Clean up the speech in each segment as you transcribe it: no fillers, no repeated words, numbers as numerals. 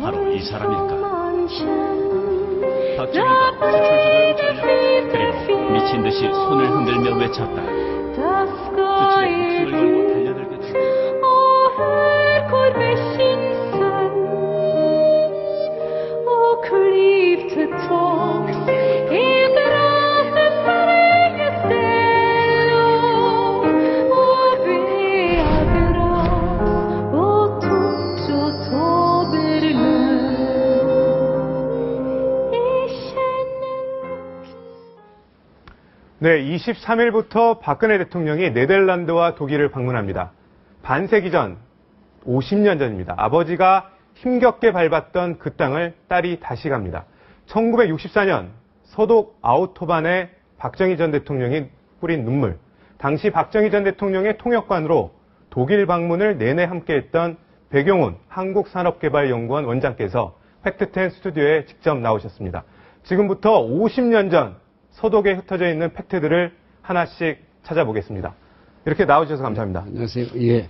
바로 이 사람일까? 박정희가 수출적으로 전력 그리고 미친 듯이 손을 흔들며 외쳤다. 수출에 목숨을 걸고 달려들겠다. 네, 23일부터 박근혜 대통령이 네덜란드와 독일을 방문합니다. 반세기 전, 50년 전입니다. 아버지가 힘겹게 밟았던 그 땅을 딸이 다시 갑니다. 1964년 서독 아우토반에 박정희 전 대통령이 뿌린 눈물. 당시 박정희 전 대통령의 통역관으로 독일 방문을 내내 함께했던 백용훈 한국산업개발연구원 원장께서 팩트10 스튜디오에 직접 나오셨습니다. 지금부터 50년 전 서독에 흩어져 있는 팩트들을 하나씩 찾아보겠습니다. 이렇게 나와주셔서 감사합니다. 안녕하세요. 예.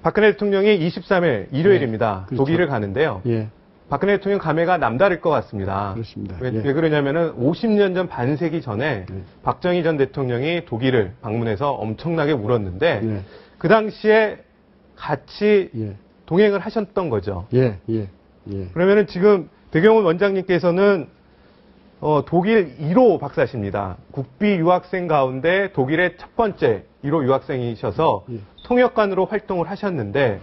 박근혜 대통령이 23일 일요일입니다. 네, 그렇죠. 독일을 가는데요. 예. 박근혜 대통령 감회가 남다를 것 같습니다. 그렇습니다. 왜 예. 그러냐면은 50년 전 반세기 전에 박정희 전 대통령이 독일을 방문해서 엄청나게 울었는데 예. 그 당시에 같이 예. 동행을 하셨던 거죠. 예. 예. 예. 그러면은 지금 백용훈 원장님께서는 독일 1호 박사십니다. 국비 유학생 가운데 독일의 첫 번째 1호 유학생이셔서 예. 통역관으로 활동을 하셨는데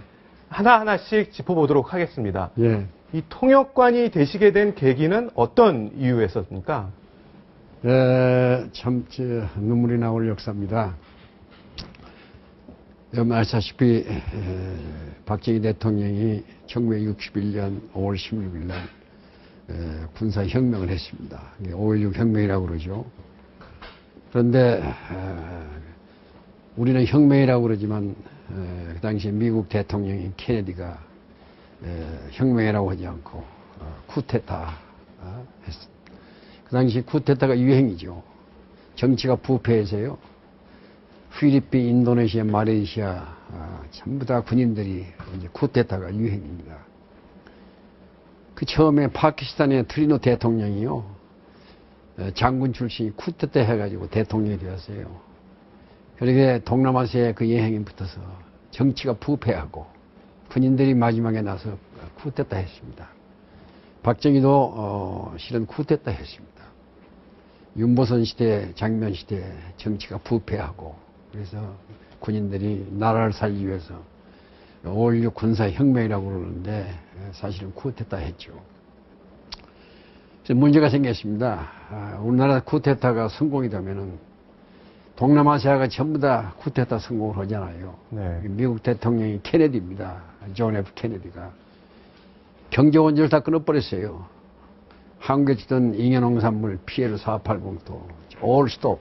하나하나씩 짚어보도록 하겠습니다. 예. 이 통역관이 되시게 된 계기는 어떤 이유였습니까? 참 눈물이 나올 역사입니다. 여러분 아시다시피 박정희 대통령이 1961년 5월 16일 날 군사혁명을 했습니다. 5.16 혁명이라고 그러죠. 그런데 우리는 혁명이라고 그러지만 그 당시 미국 대통령인 케네디가 혁명이라고 하지 않고 쿠데타 했습니다. 그 당시 쿠데타가 유행이죠. 정치가 부패해서요. 필리핀, 인도네시아, 말레이시아 전부 다 군인들이 이제 쿠데타가 유행입니다. 그 처음에 파키스탄의 트리노 대통령이요. 장군 출신이 쿠데타 해가지고 대통령이 되었어요. 그렇게 동남아시아의 그 여행이 붙어서 정치가 부패하고 군인들이 마지막에 나서 쿠데타 했습니다. 박정희도 실은 쿠데타 했습니다. 윤보선 시대, 장면 시대 정치가 부패하고 그래서 군인들이 나라를 살기 위해서 5.16 군사혁명이라고 그러는데 사실은 쿠데타 했죠. 그래서 문제가 생겼습니다. 우리나라 쿠데타가 성공이 되면은 동남아시아가 전부 다 쿠데타 성공을 하잖아요. 네. 미국 대통령이 케네디입니다. 존 F 케네디가 경제 원조를 다 끊어버렸어요. 한국에 주던 잉여농산물 피해를 480도 올 스톱.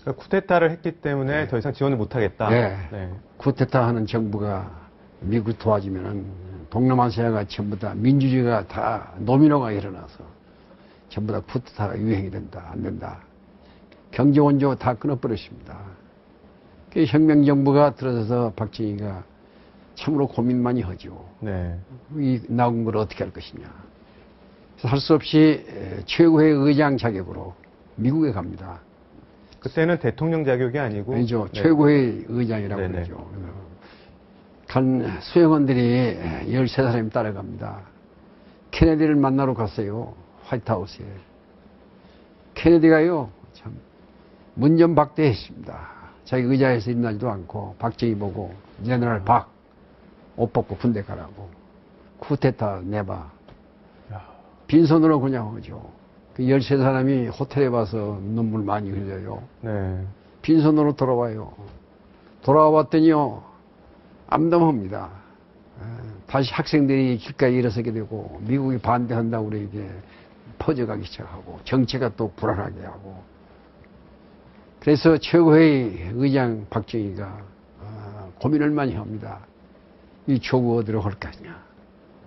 쿠데타를 했기 때문에 네. 더 이상 지원을 못하겠다. 네. 네. 쿠데타 하는 정부가 미국이 도와주면은 동남아시아가 전부 다 민주주의가 다 노미노가 일어나서 전부 다 쿠데타가 유행이 된다. 안 된다. 경제 원조 다 끊어버렸습니다. 그 혁명정부가 들어서서 박정희가 참으로 고민 많이 하죠. 네. 이 나온 걸 어떻게 할 것이냐. 할 수 없이 최고의 의장 자격으로 미국에 갑니다. 그때는 대통령 자격이 아니고 아니죠. 네. 최고의 의장이라고 네네. 그러죠. 간 수행원들이 13사람이 따라갑니다. 케네디를 만나러 갔어요. 화이트하우스에. 케네디가요, 참, 문전박대했습니다. 자기 의자에서 일어나지도 않고, 박정희 보고, 제너럴 박, 옷 벗고 군대 가라고. 쿠데타 내봐. 빈손으로 그냥 오죠. 그 13사람이 호텔에 와서 눈물 많이 흘려요. 네. 빈손으로 돌아와요. 돌아와 봤더니요, 암담합니다. 다시 학생들이 길가에 일어서게 되고 미국이 반대한다고 우리에게 퍼져가기 시작하고 정체가 또 불안하게 하고 그래서 최고회의 의장 박정희가 고민을 많이 합니다. 이 조국 어디로 갈 거냐.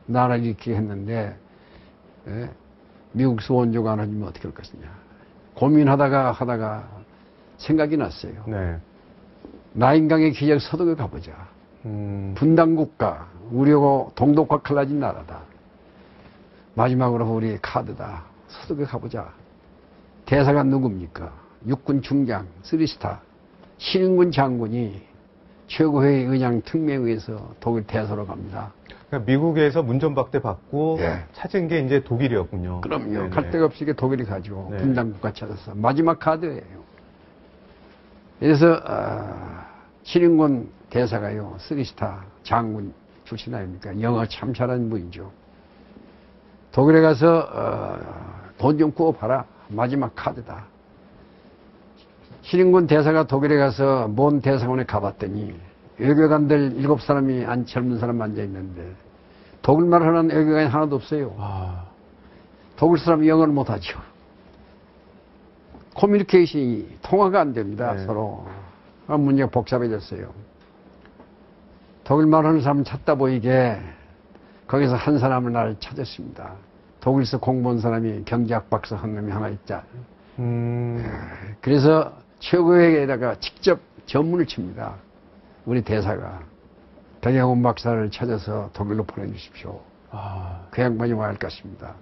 나라를 이렇게 했는데 미국에서 원조가 안 해주면 어떻게 할 것이냐. 고민하다가 생각이 났어요. 네. 라인강의 기적 서독에 가보자. 분단국가, 우리하고 동독과 갈라진 나라다. 마지막으로 우리 카드다. 서독에 가보자. 대사가 누굽니까? 육군 중장, 3스타, 신인군 장군이 최고회의 의장 특명에서 독일 대사로 갑니다. 그러니까 미국에서 문전박대 받고 예. 찾은 게 이제 독일이었군요. 그럼요. 네네. 갈 데가 없이 독일이 가죠. 네. 분단국가 찾아서. 마지막 카드예요. 그래서 신인군 대사가요. 3스타 장군 출신 아닙니까? 영어 참 잘하는 분이죠. 독일에 가서 돈 좀 구워봐라. 마지막 카드다. 신인군 대사가 독일에 가서 먼 대사관에 가봤더니 외교관들 7사람이 젊은 사람 앉아있는데 독일말 하는 외교관이 하나도 없어요. 독일 사람이 영어를 못하죠. 커뮤니케이션이 통화가 안 됩니다. 네. 서로. 문제가 복잡해졌어요. 독일말 하는 사람 찾다 보이게 거기서 한 사람을 나를 찾았습니다. 독일에서 공부한 사람이 경제학 박사 한 놈이 하나 있자. 그래서 최고회의에다가 직접 전문을 칩니다. 우리 대사가 백양훈 박사를 찾아서 독일로 보내주십시오. 그 양반이 와야 할 것입니다.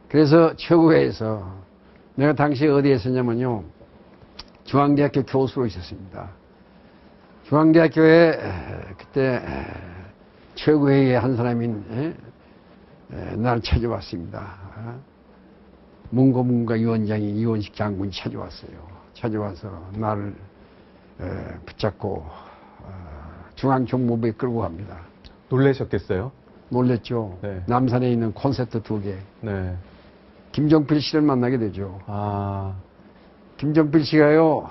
그래서 최고회에서 내가 당시에 어디에 있었냐면요. 중앙대학교 교수로 있었습니다. 중앙대학교에 그때 최고회의의 한 사람인 나를 찾아왔습니다. 문고문과 위원장이 이원식 장군이 찾아왔어요. 찾아와서 나를 붙잡고 중앙정보부에 끌고 갑니다. 놀라셨겠어요? 놀랬죠. 네. 남산에 있는 콘서트 2개. 네. 김정필 씨를 만나게 되죠. 김정필 씨가요,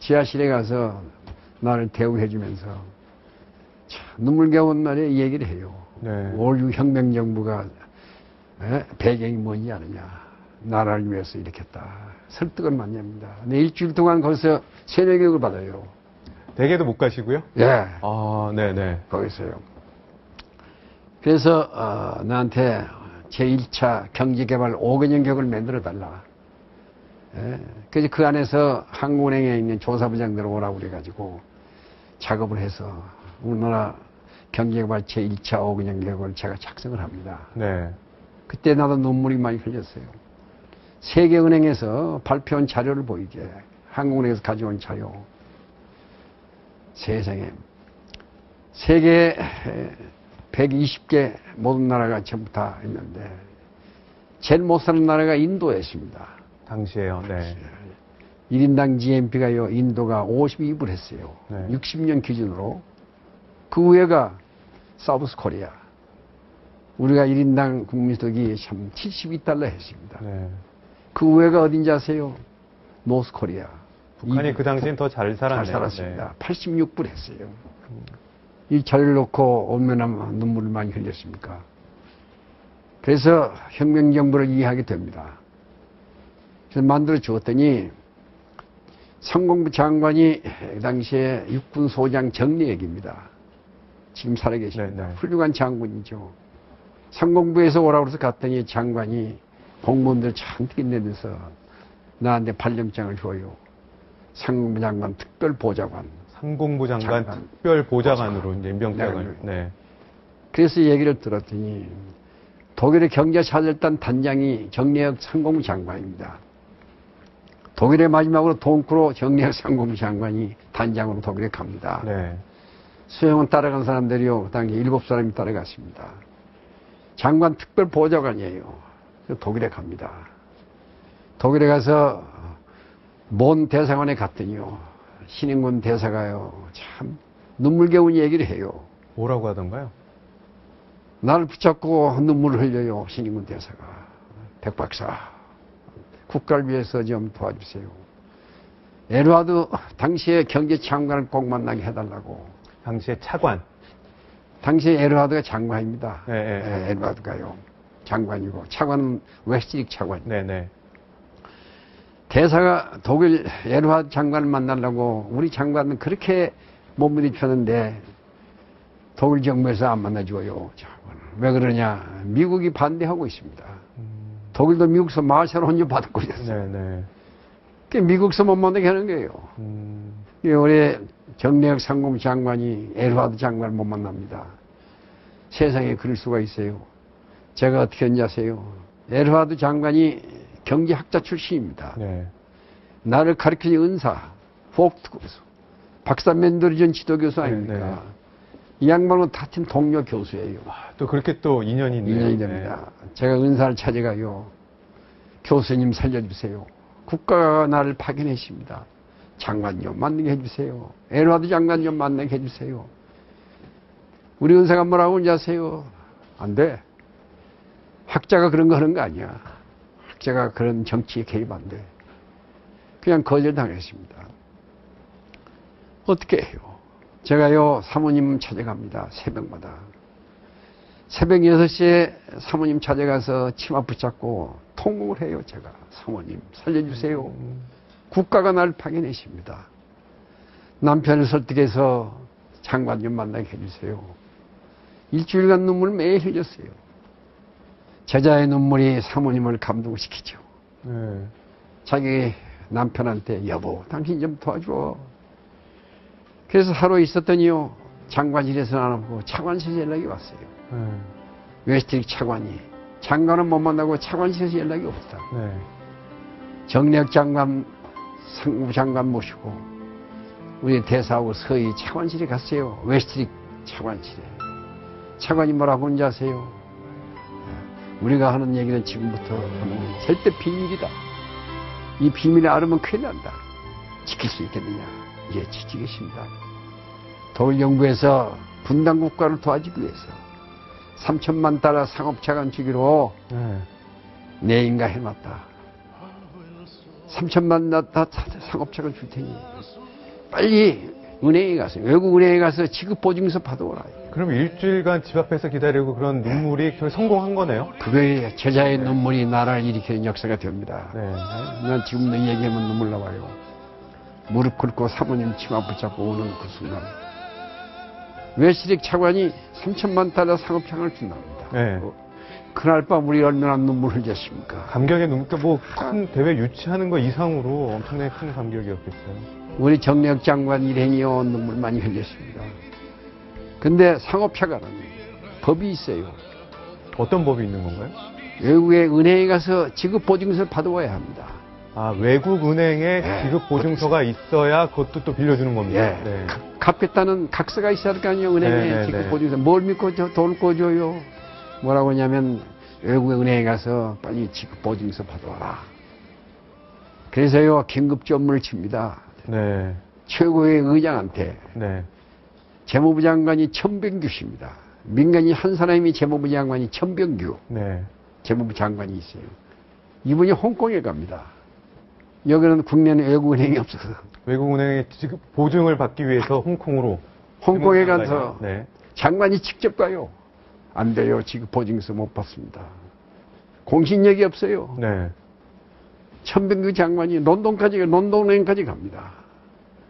지하실에 가서 나를 대우해주면서 눈물겨운 날에 얘기를 해요. 네. 5.16 혁명정부가 배경이 뭔지 아느냐. 나라를 위해서 이렇게 했다. 설득을 많이 합니다. 근데 일주일 동안 거기서 세뇌교육을 받아요. 댁에도 못 가시고요? 예. 네네. 거기서요. 그래서 나한테 제1차 경제개발 5개년 계획을 만들어달라. 예. 그래서 그 안에서 한국은행에 있는 조사부장들 오라고 그래가지고 작업을 해서 우리나라 경제개발 제1차 5개년 계획을 제가 작성을 합니다. 네. 그때 나도 눈물이 많이 흘렸어요. 세계은행에서 발표한 자료를 보이게 한국은행에서 가져온 자료. 세상에 세계 120개 모든 나라가 전부 다 있는데 제일 못 사는 나라가 인도였습니다. 당시에요. 네. 1인당 GNP가요, 인도가 52불 했어요. 네. 60년 기준으로. 그 위에가 사우스 코리아. 우리가 1인당 국민소득이 참 72달러 했습니다. 네. 그 위에가 어딘지 아세요? 노스 코리아. 북한이 그 당시엔 더 잘 살았네요. 잘 살았습니다. 네. 86불 했어요. 이 자리를 놓고 얼마나 눈물을 많이 흘렸습니까? 그래서 혁명정부를 이해하게 됩니다. 그래서 만들어 주었더니 상공부 장관이 당시에 육군소장 정리액입니다. 지금 살아계십니다. 네, 네. 훌륭한 장군이죠. 상공부에서 오라고 해서 갔더니 장관이 공무원들 잔뜩 있내면서 나한테 발령장을 줘요. 상공부 장관 특별보좌관. 상공부 장관 특별보좌관으로 이제 임명장을. 네. 그래서 얘기를 들었더니 독일의 경제사절단 단장이 정리혁 상공부 장관입니다. 독일의 마지막으로 동크로 정리혁 상공부 장관이 단장으로 독일에 갑니다. 네. 수행원 따라간 사람들이요. 그 당시 7사람이 따라갔습니다. 장관 특별보좌관이에요. 그래서 독일에 갑니다. 독일에 가서 먼 대사관에 갔더니요. 신인군 대사가요. 참 눈물겨운 얘기를 해요. 뭐라고 하던가요? 나를 붙잡고 눈물을 흘려요. 신인군 대사가. 백 박사, 국가를 위해서 좀 도와주세요. 에드와드 당시의 경제장관을 꼭 만나게 해달라고 당시의 차관. 당시에 에르하드가 장관입니다. 네, 네. 에르하드가요. 장관이고 차관은 웨스트릭 차관. 네네. 대사가 독일 에르하드 장관을 만나려고 우리 장관은 그렇게 몸부림쳤는데 독일 정부에서 안 만나줘요. 장관을. 왜 그러냐? 미국이 반대하고 있습니다. 독일도 미국서 마샬 혼주 받고 있었어요. 네네. 그 미국서 못 만나게 하는 거예요. 우리 정래혁 상무부 장관이 에르하드 장관을 못 만납니다. 세상에 그럴 수가 있어요. 제가 어떻게 했는지 아세요? 에르하드 장관이 경제학자 출신입니다. 네. 나를 가르쳐준 은사, 포크트고스, 박사 맨더리전 지도교수 아닙니까? 네, 네. 이 양반은 같은 동료 교수예요. 또 그렇게 또 인연이 있네요. 인연이 됩니다. 제가 은사를 찾아가요. 교수님 살려주세요. 국가가 나를 파견했습니다. 장관 좀 만나게 해주세요. 에르하드 장관 좀 만나게 해주세요. 우리 은사가 뭐라고 하는지 아세요? 안 돼. 학자가 그런 거 하는 거 아니야. 학자가 그런 정치에 개입 안 돼. 그냥 거절당했습니다. 어떻게 해요? 제가요, 사모님 찾아갑니다. 새벽마다. 새벽 6시에 사모님 찾아가서 치마 붙잡고 통곡을 해요, 제가. 사모님, 살려주세요. 국가가 날 파견했습니다. 남편을 설득해서 장관 좀 만나게 해주세요. 일주일간 눈물을 매일 흘렸어요. 제자의 눈물이 사모님을 감동시키죠. 네. 자기 남편한테 여보, 당신 좀 도와줘. 그래서 하루 있었더니요, 장관실에서 안 오고 차관실에서 연락이 왔어요. 웨스트릭 차관이. 장관은 못 만나고 차관실에서 연락이 없다. 네. 정래혁 장관, 상무부 장관 모시고 우리 대사하고 서희 차관실에 갔어요. 웨스트릭 차관실에. 차관이 뭐라고 하는지 아세요? 우리가 하는 얘기는 지금부터 하는 절대 비밀이다. 이 비밀을 알으면 큰일 난다. 지킬 수 있겠느냐? 예, 지키겠습니다. 독일 정부에서 분단 국가를 도와주기 위해서 3천만 달러 상업자관 주기로 내인가 해놨다. 3천만 달러 상업자관 줄 테니 빨리 은행에 가서, 외국 은행에 가서 지급 보증서 받아오라. 그럼 일주일간 집 앞에서 기다리고 그런 눈물이 성공한 거네요? 그게 제자의 눈물이 나라를 일으키는 역사가 됩니다. 네. 난 지금도 얘기하면 눈물 나와요. 무릎 꿇고 사모님 치마 붙잡고 오는 그 순간. 웨스트릭 차관이 3천만 달러 상업장을 준답니다. 네. 그날 밤 우리 얼마나 눈물 흘렸습니까? 감격의 눈물, 뭐 큰 대회 유치하는 거 이상으로 엄청나게 큰 감격이었겠어요. 우리 정래혁 장관 일행이요, 눈물 많이 흘렸습니다. 근데 상업차관은 법이 있어요. 어떤 법이 있는 건가요? 외국의 은행에 가서 지급 보증서를 받아와야 합니다. 아, 외국 은행에 네. 지급 보증서가 있어야 그것도 또 빌려주는 겁니다. 예. 네. 갚겠다는 각서가 있어야 할 거 아니에요, 은행에. 네, 네, 지급 네. 보증서. 뭘 믿고 돈을 꿔줘요? 뭐라고 하냐면, 외국의 은행에 가서 빨리 지급 보증서 받아와라. 그래서요, 긴급지 업무를 칩니다. 네. 최고의 의장한테. 네. 재무부 장관이 천병규 씨입니다. 민간인 한 사람이 재무부 장관이 천병규. 네. 재무부 장관이 있어요. 이분이 홍콩에 갑니다. 여기는 국내는 외국은행이 없어서. 외국은행에 지급 보증을 받기 위해서 홍콩으로. 홍콩에 가서 네. 장관이 직접 가요. 안 돼요. 지급 보증서 못 받습니다. 공신력이 없어요. 네. 천병규 장관이 런던은행까지 갑니다.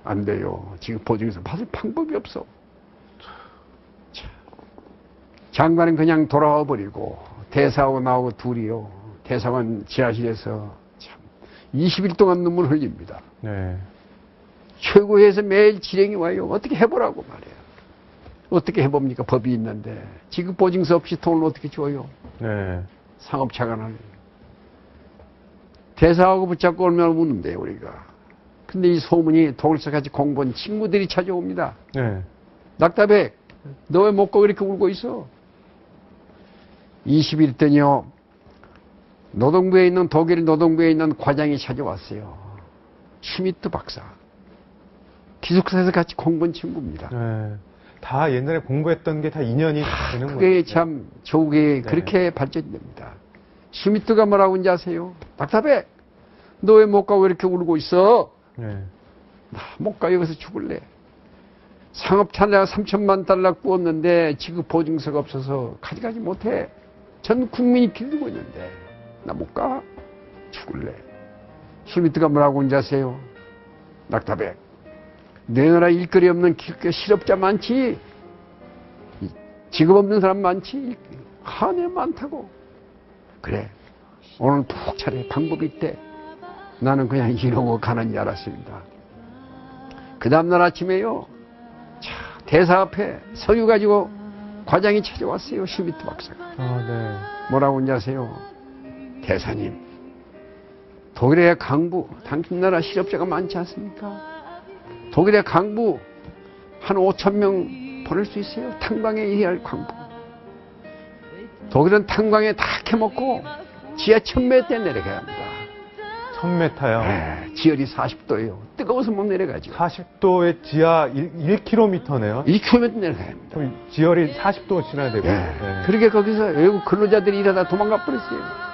안 돼요. 지급 보증서 받을 방법이 없어. 장관은 그냥 돌아와 버리고 대사하고 나하고 둘이요. 대사관 지하실에서 참 20일 동안 눈물 흘립니다. 네. 최고위에서 매일 지령이 와요. 어떻게 해보라고 말해요. 어떻게 해봅니까? 법이 있는데. 지급 보증서 없이 돈을 어떻게 줘요? 네. 상업차관을. 대사하고 붙잡고 얼마나 우는데요, 우리가. 근데 이 소문이 독일서 같이 공부한 친구들이 찾아옵니다. 네. 낙타백, 너 왜 못 가 이렇게 울고 있어? 20일 때요, 노동부에 있는, 독일 노동부에 있는 과장이 찾아왔어요. 슈미트 박사. 기숙사에서 같이 공부한 친구입니다. 네. 다 옛날에 공부했던 게 다 인연이 되는 거예요. 그게 참 조국에 그렇게 발전됩니다. 슈미트가 뭐라고 하는지 아세요? 낙타백, 너 왜 못 가고 이렇게 울고 있어? 네. 못 가, 여기서 죽을래. 상업차량 3천만 달러 구웠는데 지급 보증서가 없어서 가져가지 못해. 전 국민이 빌리고 있는데 나 못 가. 죽을래. 슈미트가 뭐라고 하는지 아세요? 낙타백. 내 나라 일거리 없는 길게 실업자 많지. 직업 없는 사람 많지. 한해 많다고. 그래. 오늘 푹 차려. 방법이 있대. 나는 그냥 이러고 가는 줄 알았습니다. 그 다음날 아침에요. 자, 대사 앞에 서류 가지고 과장이 찾아왔어요. 슈미트 박사가. 네. 뭐라고 하는지 아세요? 대사님, 독일의 강부, 당신 나라 실업자가 많지 않습니까? 독일의 강부 한 5천 명 보낼 수 있어요? 탄광에 일할 강부. 독일은 탄광에 다 캐먹고 지하 1000m에 내려가야 합니다. 1000m요? 네, 지열이 40도예요. 뜨거워서 못 내려가죠. 40도의 지하 1km네요? 1km 내려가야 합니다. 그럼 지열이 40도 지나야 되고. 네. 그렇게 거기서 외국 근로자들이 일하다 도망가 버렸어요.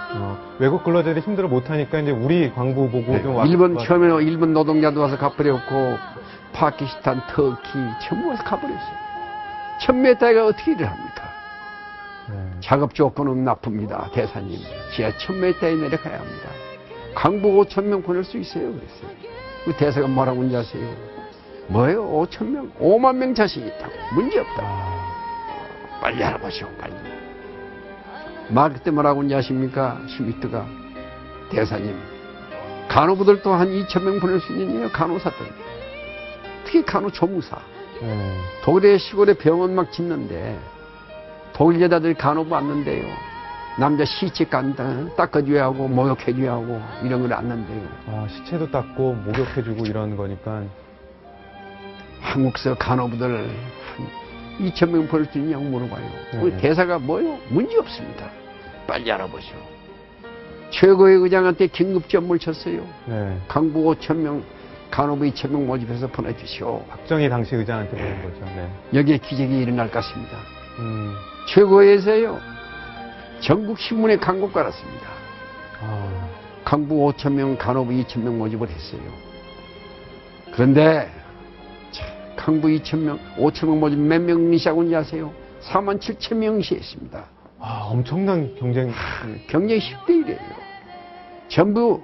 외국 근로자들이 힘들어 못하니까 이제 우리 광부 보고 좀 일본 처음에 일본 노동자도 와서 가버렸고 파키스탄, 터키 전부 와서 가버렸어요. 1000m가 어떻게 일을 합니까? 작업 조건은 나쁩니다. 대사님. 지하 1000m에 내려가야 합니다. 강부 5,000명 보낼 수 있어요. 그랬어요. 그 대사가 뭐라고 하는지 아세요? 뭐예요? 5,000명? 5만 명 자신 있다고. 문제 없다. 빨리 알아보시오. 빨리. 말 그때 뭐라고 하는지 아십니까? 슈미트가. 대사님. 간호부들도 한 2,000명 보낼 수 있느냐요? 간호사들. 특히 간호조무사. 독일의 시골에 병원 막 짓는데 독일 여자들 간호부 왔는데요. 남자 시체 닦아줘야 하고 목욕해줘야 하고 이런 걸 안는데요. 시체도 닦고 목욕해주고 이런 거니까. 한국서 간호부들 한 2,000명 보낼 수 있냐고 물어봐요. 우리 대사가 뭐요? 문제 없습니다. 빨리 알아보시오. 최고의 의장한테 긴급 전무를 쳤어요. 강부 5,000명, 간호부 2,000명 모집해서 보내주시오. 박정희 당시 의장한테 보낸 거죠. 네. 여기에 기적이 일어날 것입니다. 최고에서요. 전국 신문에 광고 깔았습니다. 강부 5,000명, 간호부 2,000명 모집을 했어요. 그런데 강부 2,000명, 5,000명 모집 몇 명이 시작한지 아세요? 47,000명이 시했습니다. 엄청난 경쟁. 경쟁 10대 1이에요. 전부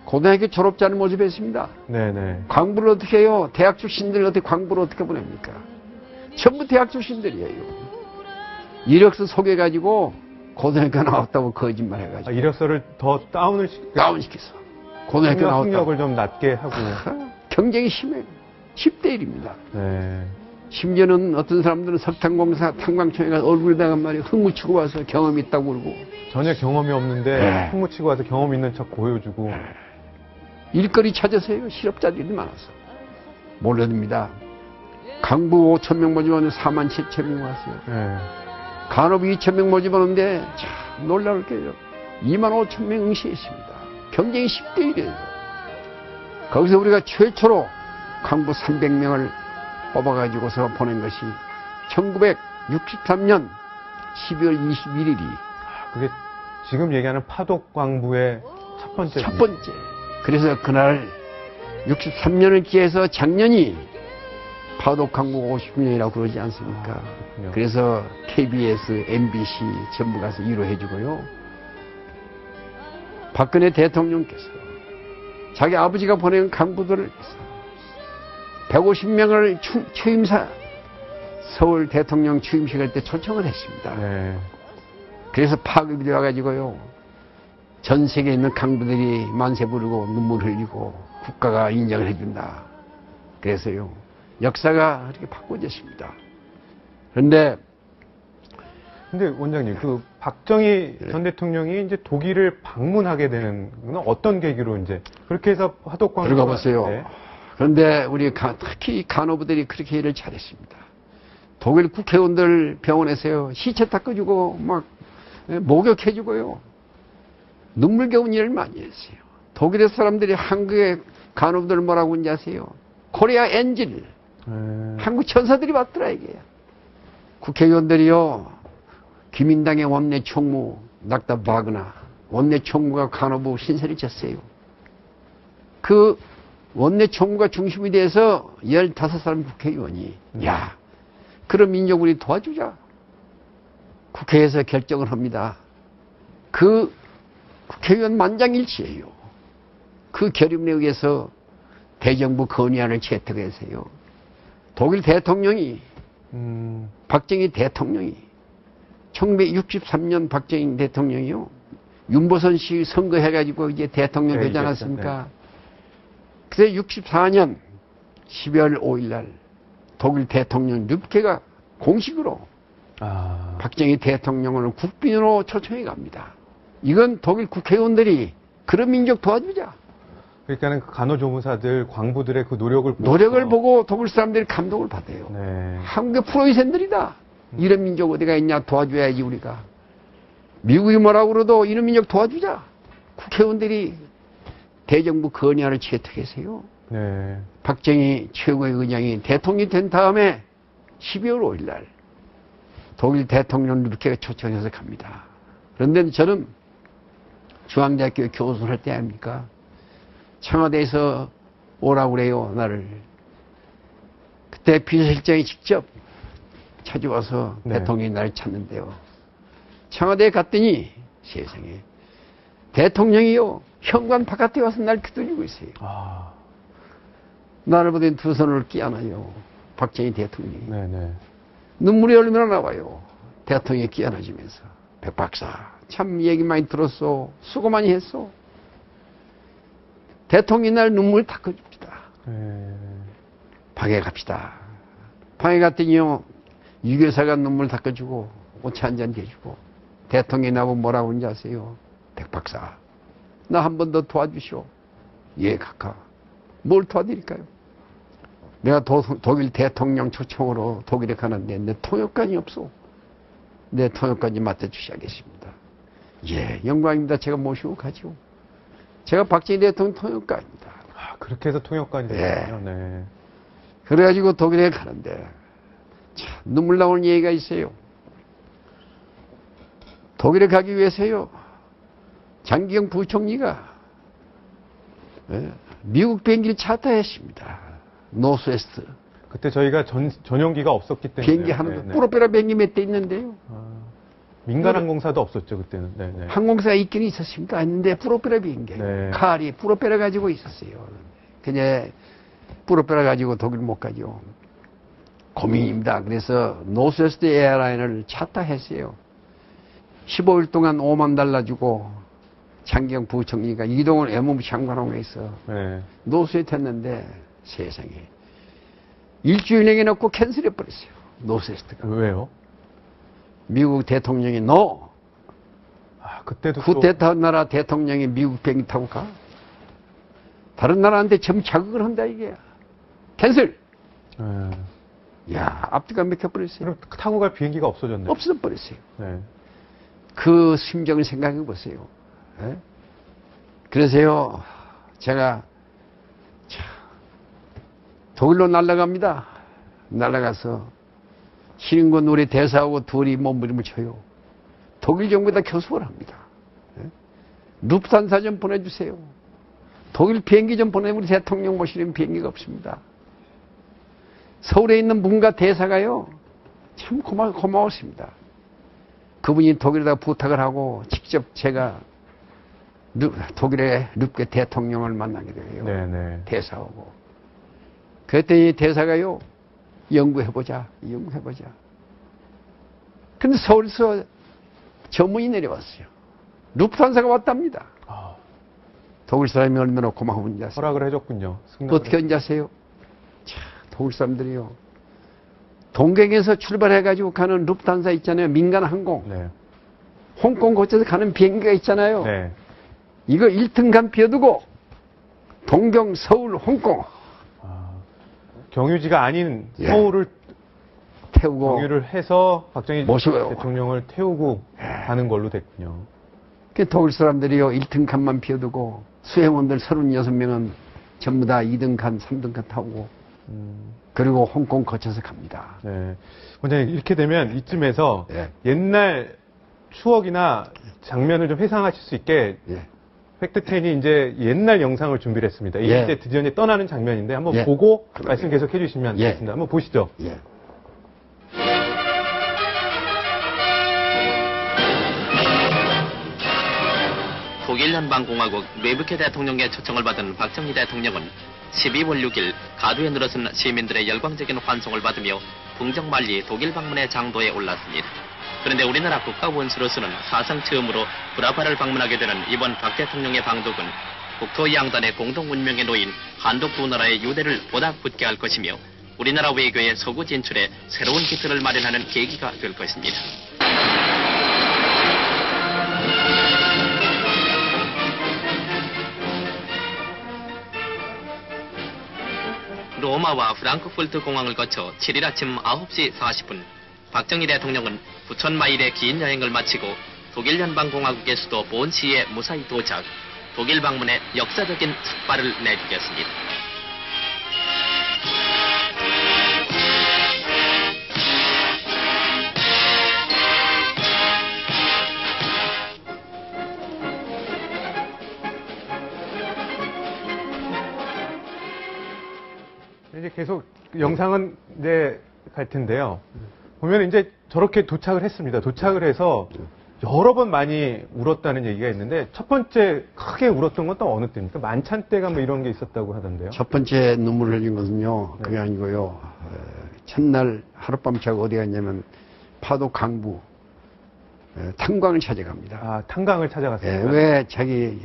고등학교 졸업자를 모집했습니다. 네네. 광부를 어떻게 해요? 대학 출신들 어떻게 광부를 어떻게 보냅니까? 전부 대학 출신들이에요. 이력서 소개해가지고 고등학교 나왔다고 거짓말 해가지고. 이력서를 더 다운시켜서. 고등학교 나왔다고. 학력을 좀 낮게 하고. 경쟁이 심해요. 10대 1입니다. 네. 심지어는 어떤 사람들은 석탄공사 탄광청에 가서 얼굴에다가 말이야 흙 묻히고 와서 경험이 있다고 그러고. 전혀 경험이 없는데 흙 묻히고 와서 경험 있는 척 보여주고. 일거리 찾아서요. 실업자들이 많아서. 몰라듭니다. 강부 5,000명 모집하는데 47,000명 왔어요. 간호부 2,000명 모집하는데 참 놀라울 게요. 25,000명 응시했습니다. 경쟁이 10대 1이에요. 거기서 우리가 최초로 강부 300명을 뽑아가지고서 보낸 것이 1963년 12월 21일이. 그게 지금 얘기하는 파독광부의 첫 번째. 첫 번째. 그래서 그날 63년을 기해서 작년이 파독광부 50년이라고 그러지 않습니까? 그래서 KBS, MBC 전부 가서 위로해주고요. 박근혜 대통령께서 자기 아버지가 보낸 강부들을 150명을 취임사 서울 대통령 취임식할 때 초청을 했습니다. 그래서 파급이 되어가지고요. 전 세계에 있는 강부들이 만세 부르고 눈물 흘리고 국가가 인정을 해준다. 그래서요. 역사가 이렇게 바꿔졌습니다. 그런데 원장님, 그 박정희 전 대통령이 이제 독일을 방문하게 되는 건 어떤 계기로 이제 그렇게 해서 파독광부 들어가 봤어요. 그런데 우리 특히 간호부들이 그렇게 일을 잘했습니다. 독일 국회의원들 병원에서요. 시체 닦아주고 막 목욕해주고요. 눈물겨운 일을 많이 했어요. 독일의 사람들이 한국의 간호부들 뭐라고 하는지 아세요? 코리아 엔젤. 한국 천사들이 왔더라 이게. 국회의원들이요. 기민당의 원내 총무 낙타 바그나 원내 총무가 간호부 신세를 졌어요. 그 원내 총무가 중심이 돼서 15사람 국회의원이 야, 그런 민족 우리 도와주자. 국회에서 결정을 합니다. 그 국회의원 만장일치예요. 그 결의문에 의해서 대정부 건의안을 채택했어요. 독일 대통령이 박정희 대통령이 1963년 박정희 대통령이요. 윤보선 씨 선거해가지고 이제 대통령 되지 않았습니까? 그래서 64년 12월 5일 날 독일 대통령 르케가 공식으로 박정희 대통령을 국빈으로 초청해 갑니다. 이건 독일 국회의원들이 그런 민족 도와주자. 그러니까는 그 간호조무사들, 광부들의 그 노력을 보고 독일 사람들이 감동을 받아요. 네. 한국의 프로이센들이다. 이런 민족 어디가 있냐 도와줘야지 우리가. 미국이 뭐라고 그러도 이런 민족 도와주자. 국회의원들이 대정부 건의안을 채택했어요. 네. 박정희 최고의 의장이 대통령이 된 다음에 12월 5일 날 독일 대통령 르케가 초청해서 갑니다. 그런데 저는 중앙대학교 교수를 할 때 아닙니까? 청와대에서 오라고 그래요, 나를. 그때 비서실장이 직접 찾아와서 네. 대통령이 나를 찾는데요. 청와대에 갔더니 세상에 대통령이요, 현관 바깥에 와서 날 두드리고 있어요. 나를 보더니 두 손을 끼안아요. 박정희 대통령이. 네네. 눈물이 얼마나 나와요. 대통령이 끼안아주면서. 백 박사, 참 얘기 많이 들었어. 수고 많이 했어. 대통령이 날 눈물 닦아줍니다. 방에 갑시다. 방에 갔더니요, 유교사가 눈물 닦아주고, 오차 한잔 대주고, 대통령이 나보고 뭐라고 하는지 아세요? 백 박사, 나 한 번 더 도와주시오. 예, 각하. 뭘 도와드릴까요? 내가 독일 대통령 초청으로 독일에 가는데 내 통역관이 없어. 내 통역관이 맡아주셔야겠습니다. 예, 영광입니다. 제가 모시고 가죠. 제가 박정희 대통령 통역관입니다. 그렇게 해서 통역관이 됐군요. 네. 그래가지고 독일에 가는데 참 눈물 나오는 얘기가 있어요. 독일에 가기 위해서요, 장기영 부총리가 미국 비행기를 차타했습니다. 노스웨스트. 그때 저희가 전용기가 없었기 때문에. 비행기 하는 프로페러 비행기 몇 대 있는데요. 민간 항공사도 없었죠, 그때는. 네네. 항공사가 있긴 있었습니다. 했는데 프로페러 비행기. 네. 칼이 프로페러 가지고 있었어요. 그냥 프로페러 가지고 독일 못 가죠. 고민입니다. 그래서 노스웨스트 에어라인을 차타했어요. 15일 동안 $50,000 주고 장기영 부총리가 이동훈 외무부 장관홍에서 노스웨스트 했는데 세상에 일주일 내에 놓고 캔슬해버렸어요. 노스웨스트가. 왜요? 미국 대통령이 너 그때도 쿠데타 나라 대통령이 미국 비행기 타고 가? 다른 나라한테 점 자극을 한다 이게. 캔슬. 야, 앞뒤가 맥혀버렸어요. 그럼 타고 갈 비행기가 없어졌네요. 없어버렸어요. 네. 그 심정을 생각해 보세요. 네? 그래서요, 제가 독일로 날아갑니다. 날아가서 시인권 우리 대사하고 둘이 몸부림을 쳐요. 독일 정부에다 교섭을 합니다. 네? 루프탄사 좀 보내주세요. 독일 비행기 좀 보내면 우리 대통령 모시는 비행기가 없습니다. 서울에 있는 문가 대사가요, 참 고마웠습니다. 그분이 독일에다 부탁을 하고 직접 제가 독일의 르케 대통령을 만나게 돼요. 네네. 대사하고. 그랬더니 대사가요, 연구해보자. 근데 서울에서 전문이 내려왔어요. 루프탄사가 왔답니다. 독일 사람이 얼마나 고마운지 아세요? 허락을 해줬군요. 어떻게 하는지 아세요? 참, 독일 사람들이요, 동경에서 출발해가지고 가는 루프탄사 있잖아요. 민간 항공. 네. 홍콩 거쳐서 가는 비행기가 있잖아요. 네. 이거 1등간 비워두고 동경, 서울, 홍콩. 경유지가 아닌 서울을 태우고 경유를 해서 박정희 모시고 대통령을 태우고 가는 걸로 됐군요. 독일 사람들이요, 1등칸만 비워두고 수행원들 36명은 전부 다 2등칸, 3등칸 타고 그리고 홍콩 거쳐서 갑니다. 네. 원장님, 이렇게 되면 이쯤에서 네. 옛날 추억이나 장면을 좀 회상하실 수 있게 팩트10이 이제 옛날 영상을 준비를 했습니다. 예. 이때 드디어 이제 떠나는 장면인데 한번 예. 보고 말씀 계속 해주시면 예. 되겠습니다. 한번 보시죠. 예. 독일 연방공화국 뇌부케 대통령의 초청을 받은 박정희 대통령은 12월 6일 가두에 늘어선 시민들의 열광적인 환송을 받으며 궁정만리 독일 방문의 장도에 올랐습니다. 그런데 우리나라 국가원수로서는 사상 처음으로 브라바를 방문하게 되는 이번 박 대통령의 방독은 국토 양단의 공동 운명에 놓인 한독 두 나라의 유대를 보다 굳게 할 것이며 우리나라 외교의 서구 진출에 새로운 기틀을 마련하는 계기가 될 것입니다. 로마와 프랑크푸르트 공항을 거쳐 7일 아침 9시 40분 박정희 대통령은 9,000마일의 긴 여행을 마치고 독일 연방공화국의 수도 본시에 무사히 도착, 독일 방문에 역사적인 삭발을 내디뎠습니다. 이제 계속 영상은 이제 갈 텐데요. 보면 이제 저렇게 도착을 했습니다. 도착을 해서 여러 번 많이 울었다는 얘기가 있는데 첫 번째 크게 울었던 건 또 어느 때입니까? 만찬 때가 뭐 이런 게 있었다고 하던데요. 첫 번째 눈물을 흘린 것은요, 그게 아니고요. 첫날 하룻밤 자고 어디 갔냐면 파도 강부 탄광을 찾아갑니다. 아, 탄광을 찾아갔습니다. 왜 자기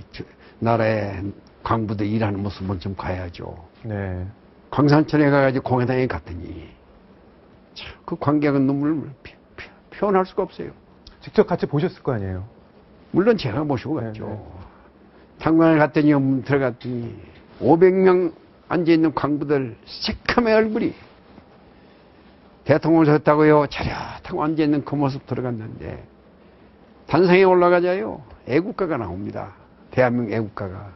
나라의 광부들 일하는 모습을 좀 가야죠. 네. 광산천에 가가지고 공회당에 갔더니 참, 그 관객은 눈물을 표현할 수가 없어요. 직접 같이 보셨을 거 아니에요. 물론 제가 모시고 갔죠. 네. 탄광을 갔더니 들어갔더니 500명 앉아있는 광부들 새카매 얼굴이 대통령을 섰다고요. 차렷하고 앉아있는 그 모습 들어갔는데 단상에 올라가자요. 애국가가 나옵니다. 대한민국 애국가가.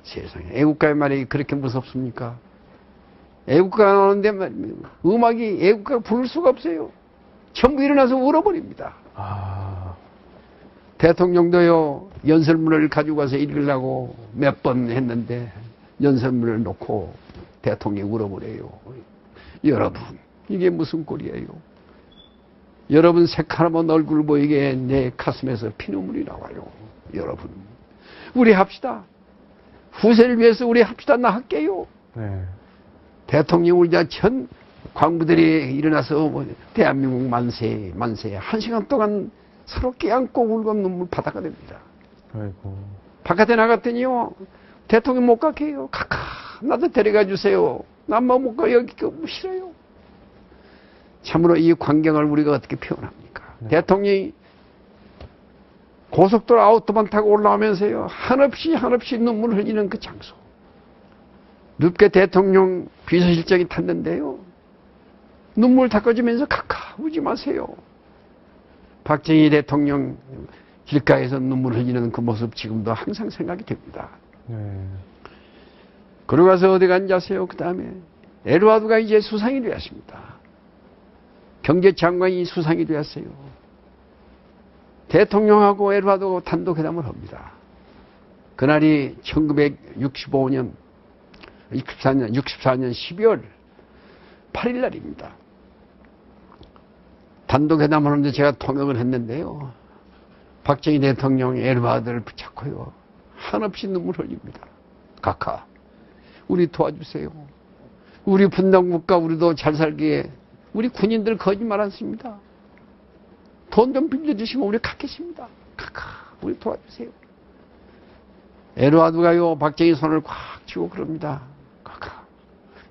세상에 애국가의 말이 그렇게 무섭습니까? 애국가가 나오는데 음악이 애국가를 부를 수가 없어요. 전부 일어나서 울어버립니다. 아, 대통령도요, 연설문을 가지고 가서 읽으려고 몇 번 했는데, 연설문을 놓고 대통령이 울어버려요. 여러분, 이게 무슨 꼴이에요? 여러분 새카만 얼굴 보이게 내 가슴에서 피눈물이 나와요. 여러분, 우리 합시다. 후세를 위해서 우리 합시다. 나 할게요. 네. 대통령 울자 전 광부들이 일어나서 대한민국 만세, 만세. 1시간 동안 서로 껴안고 울고 눈물 바다가 됩니다. 아이고. 바깥에 나갔더니요, 대통령 못 가게 해요. 카카, 나도 데려가 주세요. 나만 못 가, 여기 싫어요. 참으로 이 광경을 우리가 어떻게 표현합니까? 네. 대통령이 고속도로 아우토반 타고 올라오면서요, 한없이 눈물 흘리는 그 장소. 눕게 대통령 비서실장이 탔는데요, 눈물 닦아주면서 카카, 우지 마세요. 박정희 대통령 길가에서 눈물 흘리는 그 모습 지금도 항상 생각이 됩니다. 네. 그러고 가서 어디 앉아세요? 그 다음에 에드와드가 이제 수상이 되었습니다. 경제장관이 수상이 되었어요. 대통령하고 에드와드가 단독회담을 합니다. 그날이 1964년 12월 8일 날입니다. 단독회담을 하는데 제가 통역을 했는데요. 박정희 대통령이 에드와드를 붙잡고요. 한없이 눈물 흘립니다. 카카, 우리 도와주세요. 우리 분단국가 우리도 잘 살기에 우리 군인들 거짓말 않습니다. 돈 좀 빌려주시면 우리 갖겠습니다. 카카, 우리 도와주세요. 에드와드가요, 박정희 손을 꽉 쥐고 그럽니다. 카카,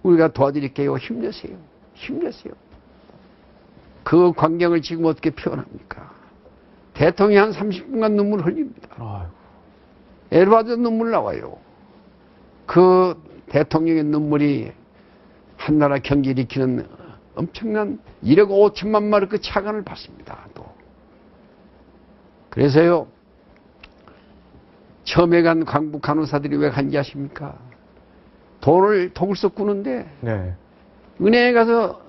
우리가 도와드릴게요. 힘내세요. 힘내세요. 그 광경을 지금 어떻게 표현합니까? 대통령이 한 30분간 눈물 흘립니다. 아이고. 에드와드 눈물 나와요. 그 대통령의 눈물이 한나라 경기를 일으키는 엄청난 1억 5천만 마리 그 차관을 받습니다. 또. 그래서요, 처음에 간 광부 간호사들이 왜 간지 아십니까? 돈을 도굴석 꾸는데, 네. 은행에 가서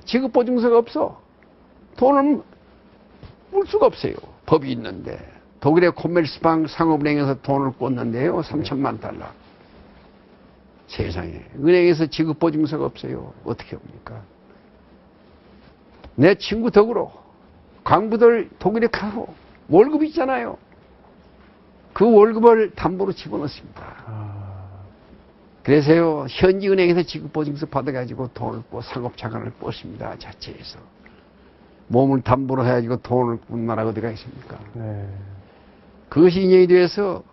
지급보증서가 없어. 돈을 물 수가 없어요. 법이 있는데. 독일의 코메르스방 상업은행에서 돈을 꽂는데요. 3천만 달러. 세상에. 은행에서 지급보증서가 없어요. 어떻게 합니까? 내 친구 덕으로 광부들 독일에 가고 월급 있잖아요. 그 월급을 담보로 집어넣습니다. 그래서요, 현지 은행에서 지급보증서 받아가지고 돈을 상업자산을 뻗습니다. 자체에서. 몸을 담보로 해가지고 돈을 꾼 나라가 어디가 있습니까? 네. 그것이 인연이 돼서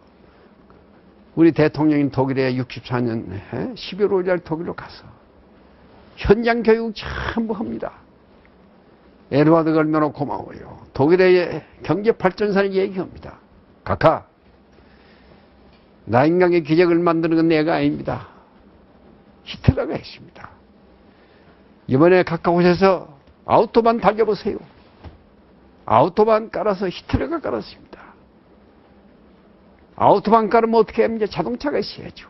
우리 대통령인 독일에 64년 12월 5일 독일로 가서 현장 교육 전부 합니다. 에드와드가 얼마나 고마워요. 독일의 경제 발전사를 얘기합니다. 각하, 나인강의 기적을 만드는 건 내가 아닙니다. 히틀러가 했습니다. 이번에 각하 오셔서 아우토반 달려보세요. 아우토반 깔아서 히틀러가 깔았습니다. 아우토반 깔으면 어떻게 합니까? 자동차가 있어야죠.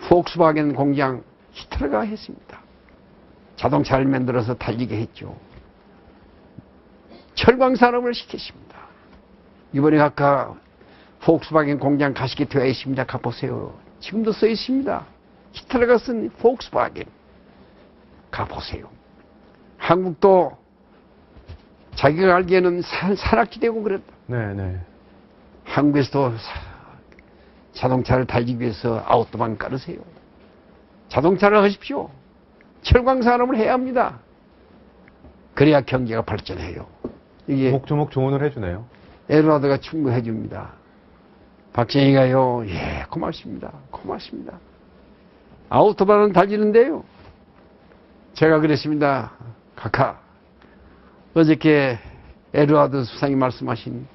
폭스바겐 공장 히틀러가 했습니다. 자동차를 만들어서 달리게 했죠. 철광산업을 시켰습니다. 이번에 각하 폭스바겐 공장 가시게 되어 있습니다. 가보세요. 지금도 써 있습니다. 히틀러가 쓴 폭스바겐. 가보세요. 한국도 자기가 알기에는 산악지대고 그랬다. 네네. 한국에서도 자동차를 달리기 위해서 아우토반 깔으세요. 자동차를 하십시오. 철광산업을 해야 합니다. 그래야 경제가 발전해요. 이게 조목조목 조언을 해주네요. 에드와드가 충고해 줍니다. 박정희가요, 예, 고맙습니다. 고맙습니다. 아우토반은 달리는데요. 제가 그랬습니다. 각하, 어저께 에드와드 수상이 말씀하신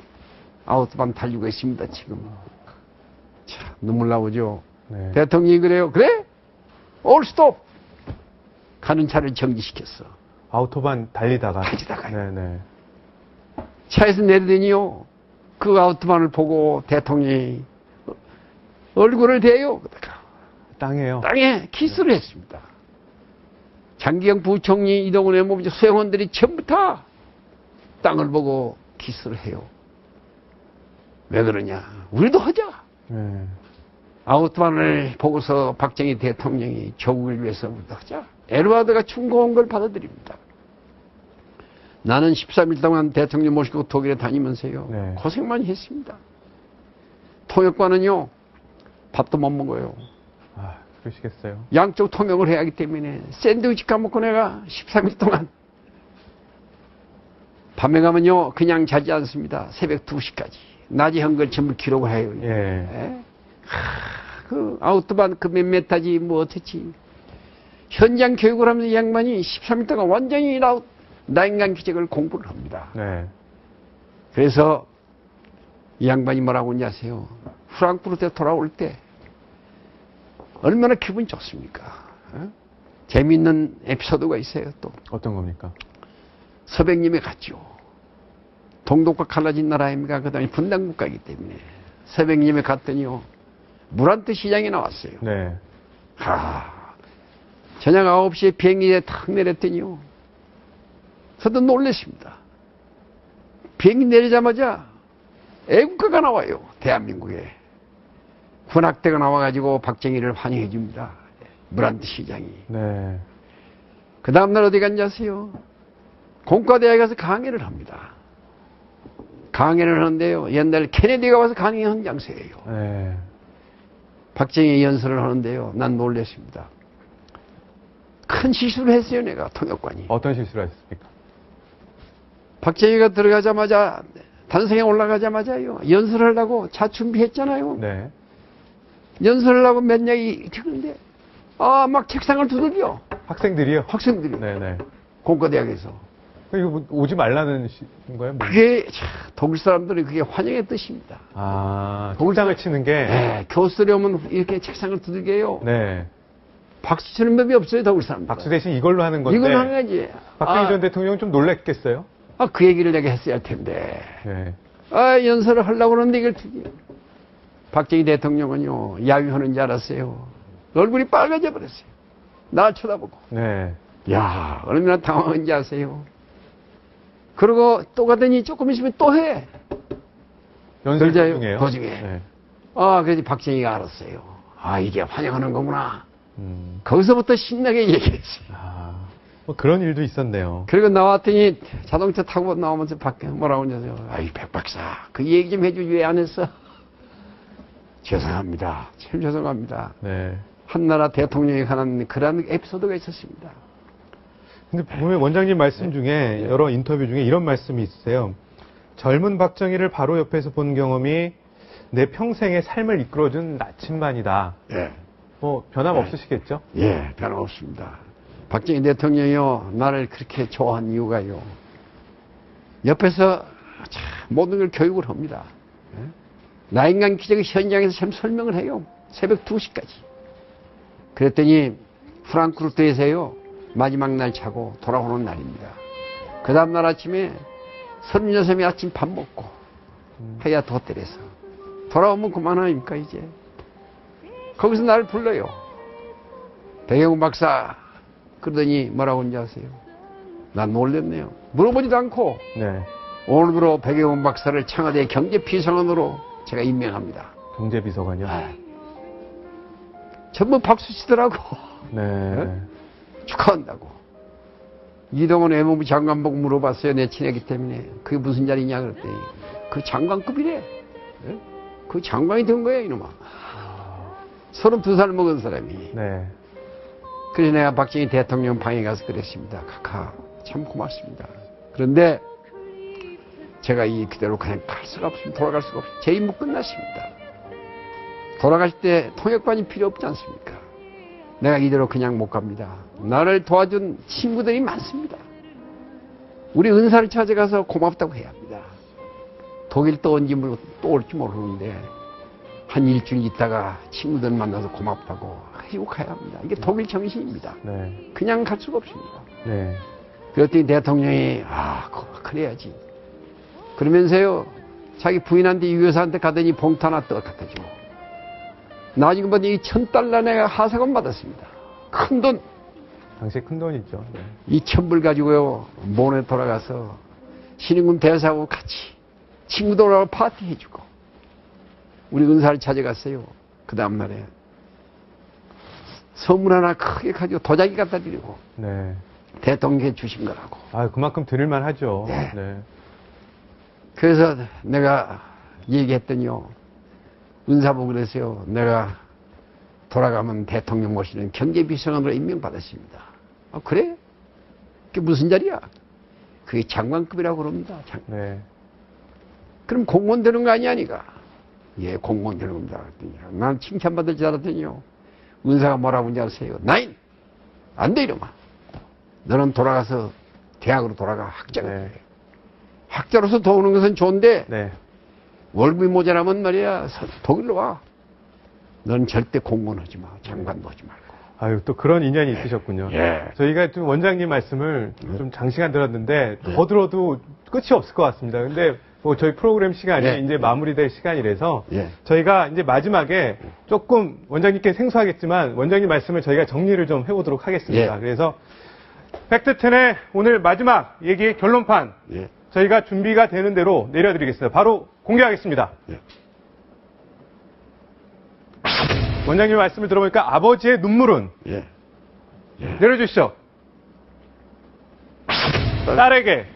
아우토반 달리고 있습니다, 지금. 참, 눈물 나오죠. 네. 대통령이 그래요. 그래? 올 스톱! 가는 차를 정지시켰어. 아우토반 달리다가요. 네네. 차에서 내리더니요, 그 아우토반을 보고 대통령이 얼굴을 대요. 땅에요. 땅에 키스를 했습니다. 장기영 부총리, 이동훈 외무부 수행원들이 전부 다 땅을 보고 키스를 해요. 왜 그러냐? 우리도 하자. 네. 아우토반을 보고서 박정희 대통령이 조국을 위해서 우리도 하자. 에드와드가 충고한 걸 받아들입니다. 나는 13일 동안 대통령 모시고 독일에 다니면서요. 네. 고생 많이 했습니다. 통역관은요. 밥도 못 먹어요. 아, 그러시겠어요. 양쪽 통역을 해야 하기 때문에 샌드위치 까먹고 내가 13일 동안 밤에 가면요. 그냥 자지 않습니다. 새벽 2시까지. 낮에 한 걸 전부 기록을 해요. 예. 예? 그 아우토반 그 몇 메타지 뭐 어떻지. 현장 교육을 하면서 이 양반이 13일 동안 완전히 나인강 기적을 공부를 합니다. 네. 그래서 이 양반이 뭐라고 하는지 아세요? 프랑크푸르트에 돌아올 때 얼마나 기분이 좋습니까? 어? 재미있는 에피소드가 있어요. 또 어떤 겁니까? 서백님이 갔죠. 동독과 갈라진 나라 아닙니까? 그 다음에 분단국가이기 때문에 서백님이 갔더니요. 무란트 시장에 나왔어요. 네. 저녁 9시에 비행기에 탁 내렸더니요. 저도 놀랐습니다. 비행기 내리자마자 애국가가 나와요. 대한민국에. 군악대가 나와가지고 박정희를 환영해 줍니다. 무란트 시장이. 네. 그 다음날 어디 갔는지 아세요? 공과대학에 가서 강의를 합니다. 강의를 하는데요. 옛날 케네디가 와서 강의한 장소예요. 네. 박정희 연설을 하는데요. 난 놀랐습니다. 큰 실수를 했어요. 내가 통역관이. 어떤 실수를 했습니까? 박정희가 들어가자마자 단성에 올라가자마자요. 연설을 하려고 차 준비했잖아요. 네. 연설을 하고 몇 명이 듣는데 막 책상을 두들겨. 학생들이요? 학생들이. 네네. 공과대학에서. 이거 뭐 오지 말라는 건가요? 뭐. 그게 독일 사람들이 그게 환영의 뜻입니다. 동장을 치는 게. 네, 교수들이 오면 이렇게 책상을 두들겨요. 네. 박수 치는 법이 없어요, 독일 사람들. 박수 대신 이걸로 하는 건데. 이걸 하는 거지. 박정희 전 대통령은 좀 놀랬겠어요? 그 얘기를 내가 했어야 할 텐데. 네. 연설을 하려고 그러는데 이걸 박정희 대통령은요, 야유하는 줄 알았어요. 얼굴이 빨개져 버렸어요. 날 쳐다보고. 네. 야, 얼마나 당황한지 아세요? 그러고 또 가더니 조금 있으면 또 해. 연설 그러자요, 도중에요? 도중에. 네. 그래서 박정희가 알았어요. 이게 환영하는 거구나. 거기서부터 신나게 얘기했어요. 뭐 그런 일도 있었네요. 그리고 나왔더니 자동차 타고 나오면서 밖에 뭐라고 하냐고요. 백 박사, 그 얘기 좀 해주지 왜 안 했어? 죄송합니다. 참 죄송합니다. 네. 한나라 대통령에 관한 그런 에피소드가 있었습니다. 근데 보면 원장님 말씀 중에 여러 인터뷰 중에 이런 말씀이 있으세요. 젊은 박정희를 바로 옆에서 본 경험이 내 평생의 삶을 이끌어준 나침반이다. 예. 뭐 변함 없으시겠죠? 예, 변함없습니다. 박정희 대통령이요, 나를 그렇게 좋아한 이유가요, 옆에서 참 모든 걸 교육을 합니다. 예? 나인강 기적 현장에서 참 설명을 해요. 새벽 2시까지. 그랬더니 프랑크푸르트에서요, 마지막 날 자고 돌아오는 날입니다. 그 다음날 아침에 36이 아침 밥 먹고 하얏트 호텔에서 돌아오면 그만합니까 이제. 거기서 나를 불러요. 백영훈 박사. 그러더니 뭐라고 하는지 아세요? 난 놀랬네요. 물어보지도 않고 네. 오늘부로 백영훈 박사를 청와대 경제비서관으로 제가 임명합니다. 경제비서관이요? 전부 박수 치더라고. 네. 축하한다고. 이동원 외무부 장관 보고 물어봤어요. 내 친하기 때문에. 그게 무슨 자리냐 그랬더니 그 장관급이래. 그 장관이 된 거야 이놈아. 32살 먹은 사람이. 네. 그래서 내가 박정희 대통령 방에 가서 그랬습니다. 카카 참 고맙습니다. 그런데 제가 이 그대로 그냥 갈 수가 없습니다. 돌아갈 수가 없습니다. 제 임무 끝났습니다. 돌아가실 때 통역관이 필요 없지 않습니까? 내가 이대로 그냥 못 갑니다. 나를 도와준 친구들이 많습니다. 우리 은사를 찾아가서 고맙다고 해야 합니다. 독일 또 언제 또 올지 모르는데 한 일주일 있다가 친구들 만나서 고맙다고 해주고 가야 합니다. 이게 독일 정신입니다. 네. 그냥 갈 수가 없습니다. 네. 그랬더니 대통령이 그래야지. 그러면서요 자기 부인한테 유 여사한테 가더니 봉투 하나 떠 갖다 주고 나중에 보니 $1,000 내가 하사금 받았습니다. 큰 돈. 당시에 큰 돈이죠. 네. 2,000불 가지고요 모네 돌아가서 신임군 대사하고 같이 친구들하고 파티 해주고 우리 은사를 찾아갔어요. 그 다음날에 선물 하나 크게 가지고 도자기 갖다 드리고 네. 대통령께 주신 거라고. 그만큼 드릴만 하죠. 네. 네. 그래서 내가 얘기했더니요. 은사보고 그랬어요. 내가 돌아가면 대통령 모시는 경제비서관으로 임명받았습니다. 그래? 그게 무슨 자리야? 그게 장관급이라고 그럽니다. 네. 그럼 공무원 되는 거 아니야, 니가? 예, 공무원 되는 겁니다. 그랬더니 난 칭찬받을 줄 알았더니요. 은사가 뭐라고 하는지 아세요? 나인! 안 돼, 이놈아. 너는 돌아가서 대학으로 돌아가, 학자가 돼. 학자로서 도우는 것은 좋은데 네. 월급이 모자라면 말이야 독일로 와. 넌 절대 공무원 하지 마. 장관도 하지 말고. 또 그런 인연이 있으셨군요. 예. 저희가 좀 원장님 말씀을 좀 장시간 들었는데 더 들어도 끝이 없을 것 같습니다. 근데 뭐 저희 프로그램 시간이 이제 마무리될 시간이라서 저희가 이제 마지막에 조금 원장님께 생소하겠지만 원장님 말씀을 저희가 정리를 좀 해보도록 하겠습니다. 그래서 팩트10의 오늘 마지막 얘기의 결론판 저희가 준비가 되는 대로 내려드리겠습니다. 바로 공개하겠습니다. 원장님 말씀을 들어보니까 아버지의 눈물은 내려주시죠. 딸에게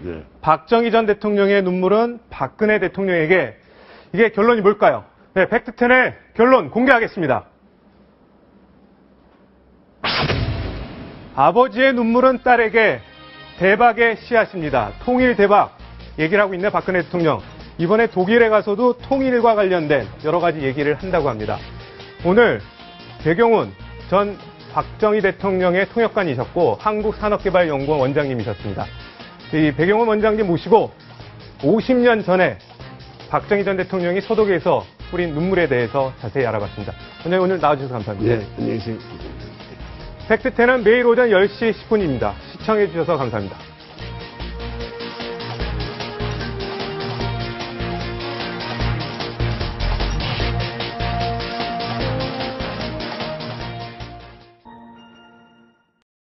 박정희 전 대통령의 눈물은 박근혜 대통령에게 이게 결론이 뭘까요? 네, 팩트10의 결론 공개하겠습니다. 아버지의 눈물은 딸에게 대박의 씨앗입니다. 통일 대박 얘기를 하고 있는 박근혜 대통령. 이번에 독일에 가서도 통일과 관련된 여러 가지 얘기를 한다고 합니다. 오늘 백영훈 전 박정희 대통령의 통역관이셨고 한국산업개발연구원 원장님이셨습니다. 이 백영훈 원장님 모시고 50년 전에 박정희 전 대통령이 소독에서 뿌린 눈물에 대해서 자세히 알아봤습니다. 원장님 오늘 나와주셔서 감사합니다. 네, 안녕히 계세요. 팩트10은 매일 오전 10시 10분입니다. 시청해주셔서 감사합니다.